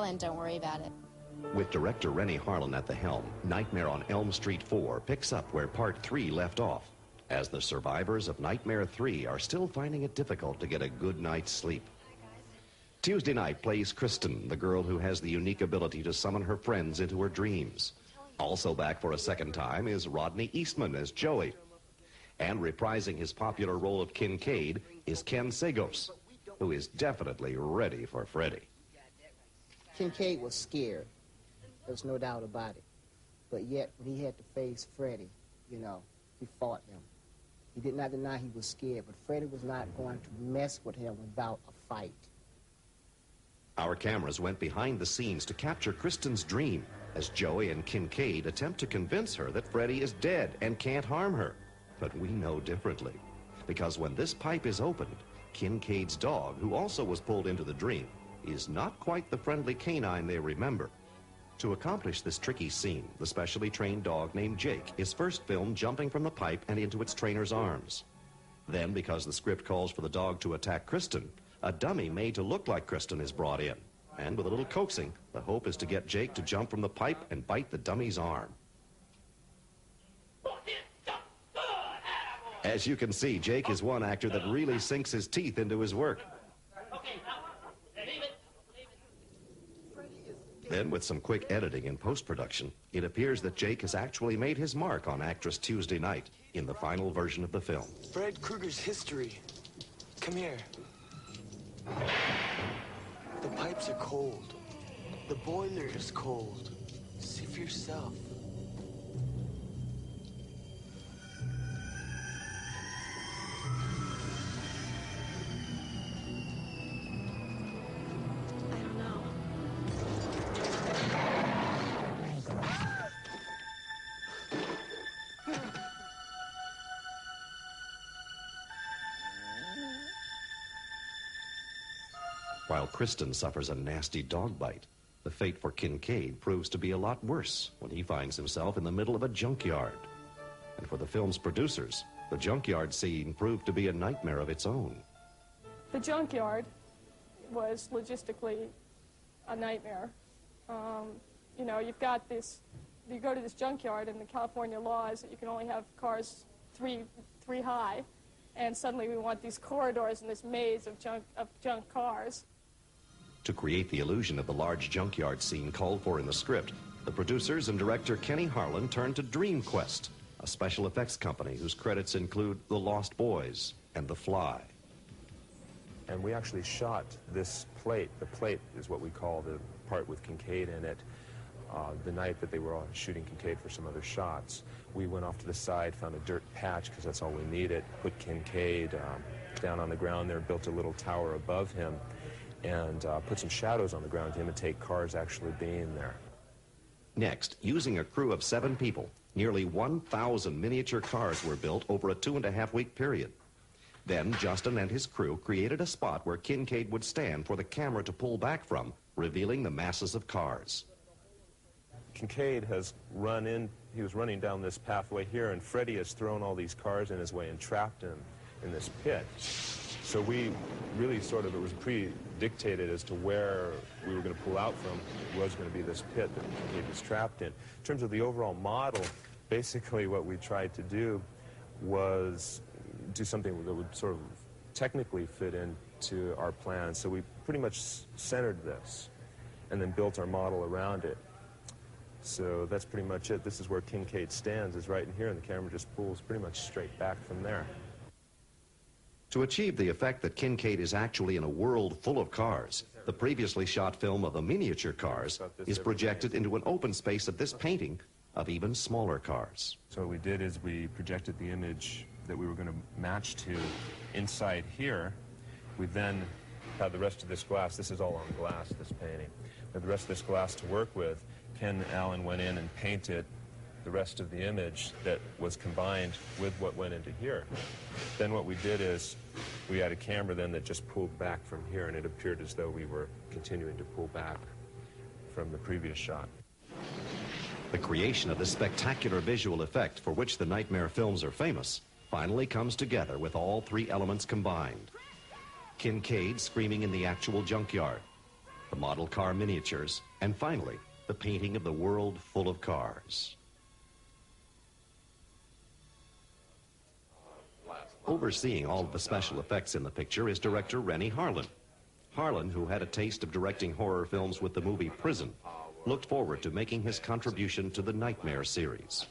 and don't worry about it. With director Rennie Harlin at the helm, Nightmare on Elm Street 4 picks up where Part 3 left off, as the survivors of Nightmare 3 are still finding it difficult to get a good night's sleep. Tuesday night plays Kristen, the girl who has the unique ability to summon her friends into her dreams. Also back for a second time is Rodney Eastman as Joey. And reprising his popular role of Kincaid is Ken Sagoes, who is definitely ready for Freddy. Kincaid was scared. There's no doubt about it. But yet, when he had to face Freddy, you know, he fought him. He did not deny he was scared, but Freddy was not going to mess with him without a fight. Our cameras went behind the scenes to capture Kristen's dream as Joey and Kincaid attempt to convince her that Freddy is dead and can't harm her. But we know differently, because when this pipe is opened, Kincaid's dog, who also was pulled into the dream, is not quite the friendly canine they remember. To accomplish this tricky scene, the specially trained dog named Jake is first filmed jumping from the pipe and into its trainer's arms. Then, because the script calls for the dog to attack Kristen, a dummy made to look like Kristen is brought in. And with a little coaxing, the hope is to get Jake to jump from the pipe and bite the dummy's arm. As you can see, Jake is one actor that really sinks his teeth into his work. Then, with some quick editing and post-production, it appears that Jake has actually made his mark on actress Tuesday Night in the final version of the film. Fred Krueger's history. Come here. The pipes are cold. The boiler is cold. See for yourself. While Kristen suffers a nasty dog bite, the fate for Kincaid proves to be a lot worse when he finds himself in the middle of a junkyard. And for the film's producers, the junkyard scene proved to be a nightmare of its own. The junkyard was logistically a nightmare. You know, you've got this, you go to this junkyard and the California law is that you can only have cars three high, and suddenly we want these corridors and this maze of junk cars. To create the illusion of the large junkyard scene called for in the script, the producers and director Kenny Harlan turned to DreamQuest, a special effects company whose credits include The Lost Boys and The Fly. And we actually shot this plate. The plate is what we call the part with Kincaid in it. The night that they were all shooting Kincaid for some other shots, we went off to the side, found a dirt patch because that's all we needed, put Kincaid down on the ground there, built a little tower above him, and put some shadows on the ground to imitate cars actually being there. Next, using a crew of 7 people, nearly 1,000 miniature cars were built over a 2.5-week period. Then Justin and his crew created a spot where Kincaid would stand for the camera to pull back from, revealing the masses of cars. Kincaid has he was running down this pathway here, and Freddy has thrown all these cars in his way and trapped him in this pit. So we really it was pre-dictated as to where we were going to pull out from. It was going to be this pit that Kincaid was trapped in. In terms of the overall model, basically what we tried to do was do something that would sort of technically fit into our plan. So we pretty much centered this and then built our model around it. So that's pretty much it. This is where Kincaid stands, is right in here, and the camera just pulls pretty much straight back from there. To achieve the effect that Kincaid is actually in a world full of cars, the previously shot film of the miniature cars is projected into an open space of this painting of even smaller cars. So what we did is we projected the image that we were going to match to inside here. We then had the rest of this glass. This is all on glass, this painting. We had the rest of this glass to work with. Ken Allen went in and painted the rest of the image that was combined with what went into here. Then what we did is we had a camera then that just pulled back from here, and it appeared as though we were continuing to pull back from the previous shot. The creation of this spectacular visual effect for which the Nightmare films are famous finally comes together with all 3 elements combined. Kincaid screaming in the actual junkyard, the model car miniatures, and finally, the painting of the world full of cars. Overseeing all of the special effects in the picture is director Renny Harlin. Harlin, who had a taste of directing horror films with the movie Prison, looked forward to making his contribution to the Nightmare series.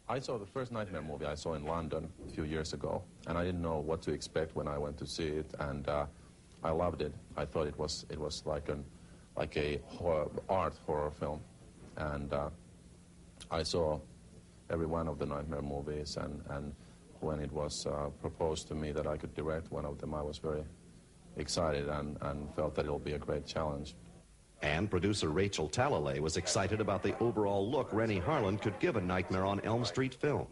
I saw the first Nightmare movie I saw in London a few years ago, and I didn't know what to expect when I went to see it, and I loved it. I thought it was like a art horror film, and I saw every one of the Nightmare movies, and when it was proposed to me that I could direct one of them, I was very excited and felt that it'll be a great challenge. And producer Rachel Talalay was excited about the overall look Renny Harlin could give a Nightmare on Elm Street film.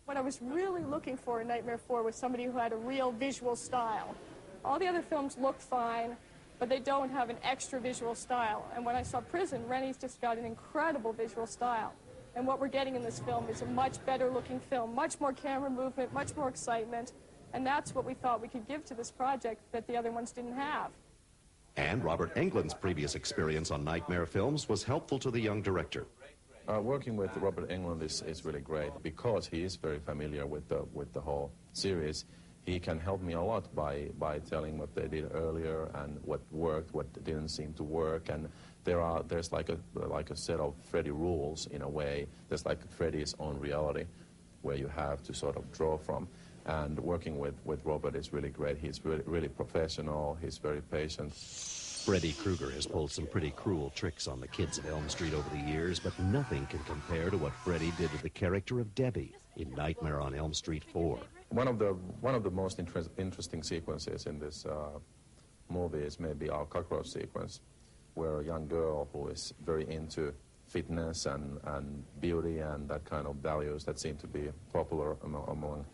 What I was really looking for in Nightmare 4 was somebody who had a real visual style. All the other films look fine, but they don't have an extra visual style. And when I saw Prison, Renny's just got an incredible visual style. And what we're getting in this film is a much better looking film, much more camera movement, much more excitement. And that's what we thought we could give to this project that the other ones didn't have. And Robert Englund's previous experience on Nightmare films was helpful to the young director. Working with Robert Englund is really great because he is very familiar with the whole series. He can help me a lot by telling what they did earlier and what worked, what didn't seem to work. And there's like a set of Freddy rules in a way. There's like Freddy's own reality where you have to sort of draw from. And working with Robert is really great. He's really professional. He's very patient. Freddy Krueger has pulled some pretty cruel tricks on the kids of Elm Street over the years, but nothing can compare to what Freddy did to the character of Debbie in Nightmare on Elm Street 4. One of the most interesting sequences in this movie is maybe our cockroach sequence, where a young girl who is very into fitness and beauty and that kind of values that seem to be popular among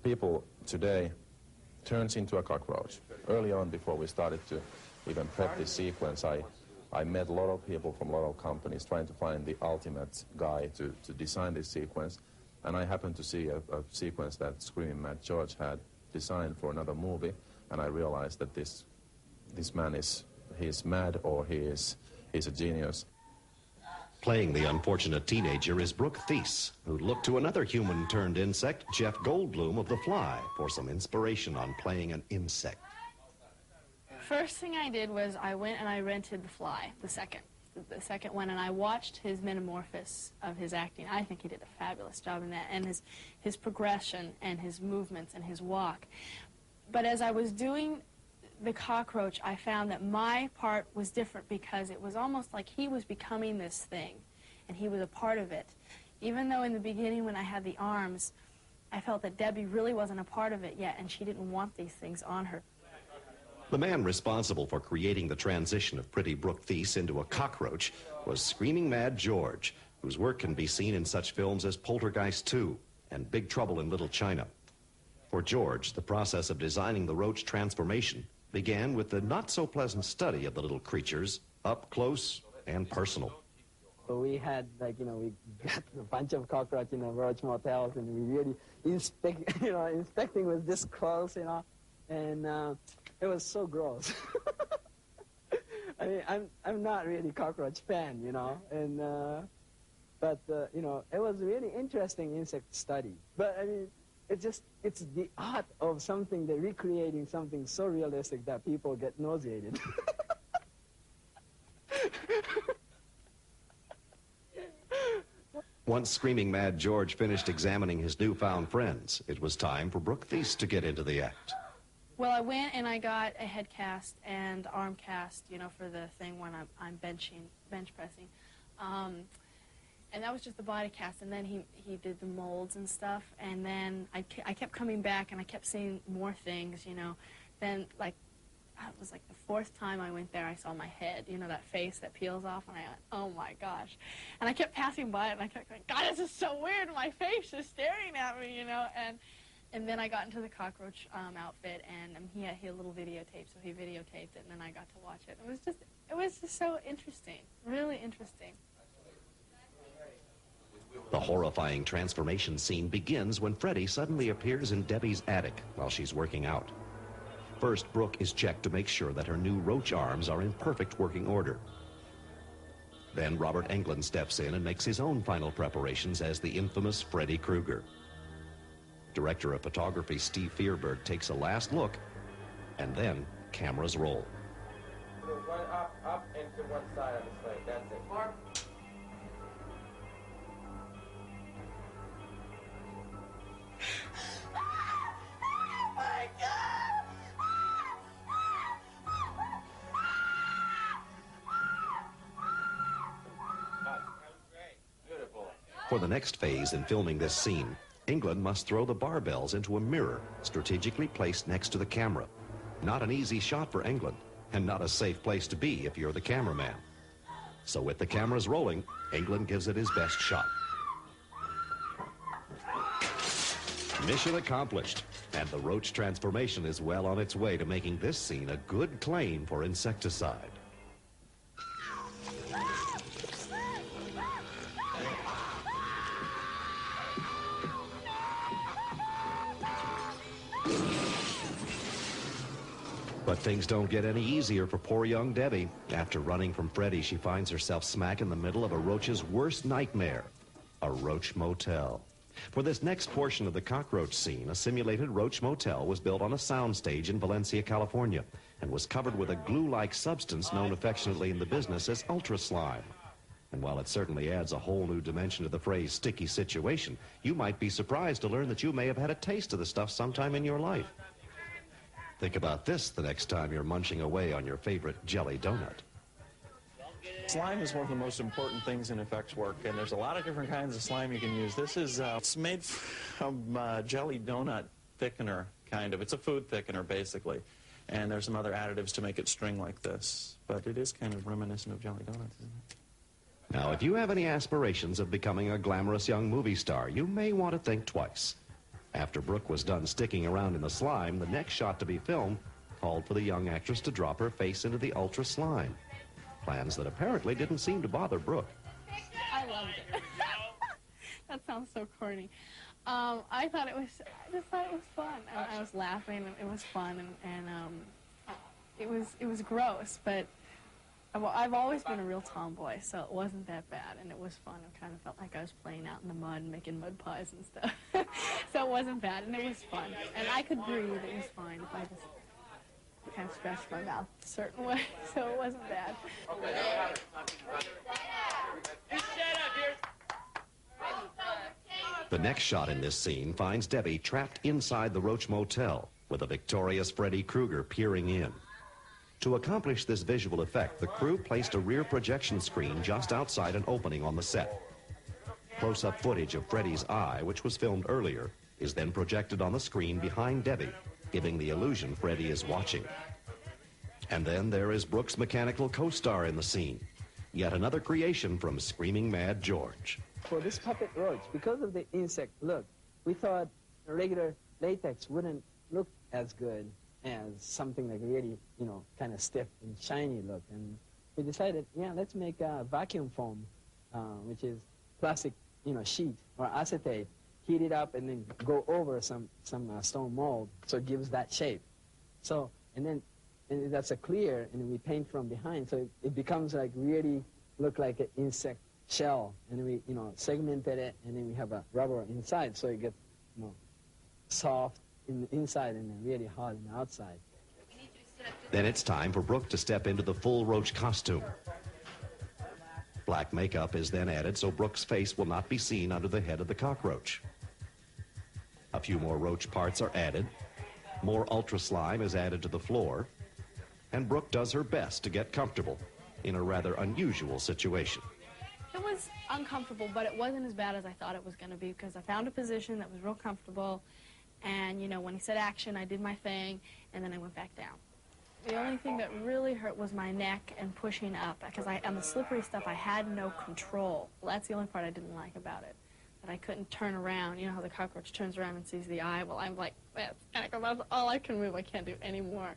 people today turns into a cockroach. Early on, before we started to even prep this sequence, I met a lot of people from a lot of companies trying to find the ultimate guy to design this sequence. And I happened to see a sequence that Screaming Mad George had designed for another movie, and I realized that this man he's mad or he's a genius. Playing the unfortunate teenager is Brooke Thies, who looked to another human-turned-insect, Jeff Goldblum of The Fly, for some inspiration on playing an insect. First thing I did was I went and I rented The Fly, the second one, and I watched his metamorphosis of his acting. I think he did a fabulous job in that, and his progression and his movements and his walk. But as I was doing the cockroach, I found that my part was different because it was almost like he was becoming this thing, and he was a part of it. Even though in the beginning when I had the arms, I felt that Debbie really wasn't a part of it yet, and she didn't want these things on her. The man responsible for creating the transition of pretty Brooke Thies into a cockroach was Screaming Mad George, whose work can be seen in such films as Poltergeist 2 and Big Trouble in Little China. For George, the process of designing the roach transformation began with the not-so-pleasant study of the little creatures up close and personal. So we had, we got a bunch of cockroach in the roach motels, and we really inspecting with this close, and it was so gross. I mean, I'm not really cockroach fan, and but it was really interesting insect study. But I mean, it's the art of something, that recreating something so realistic that people get nauseated. Once Screaming Mad George finished examining his newfound friends, it was time for Brooke Thies to get into the act. Well, I went and I got a head cast and arm cast, for the thing when I'm bench pressing. And that was just the body cast, and then he did the molds and stuff, and then I kept coming back, and I kept seeing more things, Then, it was like the fourth time I went there, I saw my head, that face that peels off, and I went, oh my gosh. And I kept passing by it, and I kept going, God, this is so weird, my face is staring at me, And then I got into the cockroach outfit, and he had a little videotape, so he videotaped it, and then I got to watch it. It was just so interesting, really interesting. The horrifying transformation scene begins when Freddy suddenly appears in Debbie's attic while she's working out. First, Brooke is checked to make sure that her new roach arms are in perfect working order. Then Robert Englund steps in and makes his own final preparations as the infamous Freddy Krueger. Director of photography Steve Fierberg takes a last look, and then cameras roll. Run up, and to one side of the slate. That's it. Mark. Oh my God! Beautiful. For the next phase in filming this scene, Englund must throw the barbells into a mirror strategically placed next to the camera. Not an easy shot for Englund, and not a safe place to be if you're the cameraman. So with the cameras rolling, Englund gives it his best shot. Mission accomplished, and the roach transformation is well on its way to making this scene a good claim for insecticide. But things don't get any easier for poor young Debbie. After running from Freddy, she finds herself smack in the middle of a roach's worst nightmare, a roach motel. For this next portion of the cockroach scene, a simulated roach motel was built on a soundstage in Valencia, California, and was covered with a glue-like substance known affectionately in the business as ultra slime. And while it certainly adds a whole new dimension to the phrase sticky situation, you might be surprised to learn that you may have had a taste of the stuff sometime in your life. Think about this the next time you're munching away on your favorite jelly donut. Slime is one of the most important things in effects work, and there's a lot of different kinds of slime you can use. This is it's made from jelly donut thickener, kind of. It's a food thickener, basically. And there's some other additives to make it string like this. But it is kind of reminiscent of jelly donuts, isn't it? Now, if you have any aspirations of becoming a glamorous young movie star, you may want to think twice. After Brooke was done sticking around in the slime, the next shot to be filmed called for the young actress to drop her face into the ultra slime. Plans that apparently didn't seem to bother Brooke. I loved it. That sounds so corny. I just thought it was fun. I was laughing, and it was fun, and it was gross, but I've always been a real tomboy, so it wasn't that bad, and it was fun. I kind of felt like I was playing out in the mud and making mud pies and stuff. So it wasn't bad, and it was fun. And I could breathe. It was fine if I just kind of stretched my mouth a certain way, so it wasn't bad. The next shot in this scene finds Debbie trapped inside the Roach Motel with a victorious Freddy Krueger peering in. To accomplish this visual effect, the crew placed a rear projection screen just outside an opening on the set. Close-up footage of Freddy's eye, which was filmed earlier, is then projected on the screen behind Debbie, giving the illusion Freddy is watching. And then there is Brooke's mechanical co-star in the scene, yet another creation from Screaming Mad George. For this puppet roach, because of the insect look, we thought regular latex wouldn't look as good as something like really, kind of stiff and shiny look. And we decided, let's make a vacuum foam, which is plastic, sheet or acetate, heat it up and then go over some stone mold, so it gives that shape. So, and that's a clear, and then we paint from behind, so it becomes like really look like an insect shell, and then we, segmented it, and then we have a rubber inside, so it gets, soft in the inside and then really hard in the outside. Then it's time for Brooke to step into the full roach costume. Black makeup is then added so Brooke's face will not be seen under the head of the cockroach. A few more roach parts are added, more ultra slime is added to the floor, and Brooke does her best to get comfortable in a rather unusual situation. It was uncomfortable, but it wasn't as bad as I thought it was going to be, because I found a position that was real comfortable, and, when he said action, I did my thing, and then I went back down. The only thing that really hurt was my neck and pushing up, because on the slippery stuff, I had no control. Well, that's the only part I didn't like about it, that I couldn't turn around. You know how the cockroach turns around and sees the eye? Well, I'm like, that's all I can move. I can't do any more.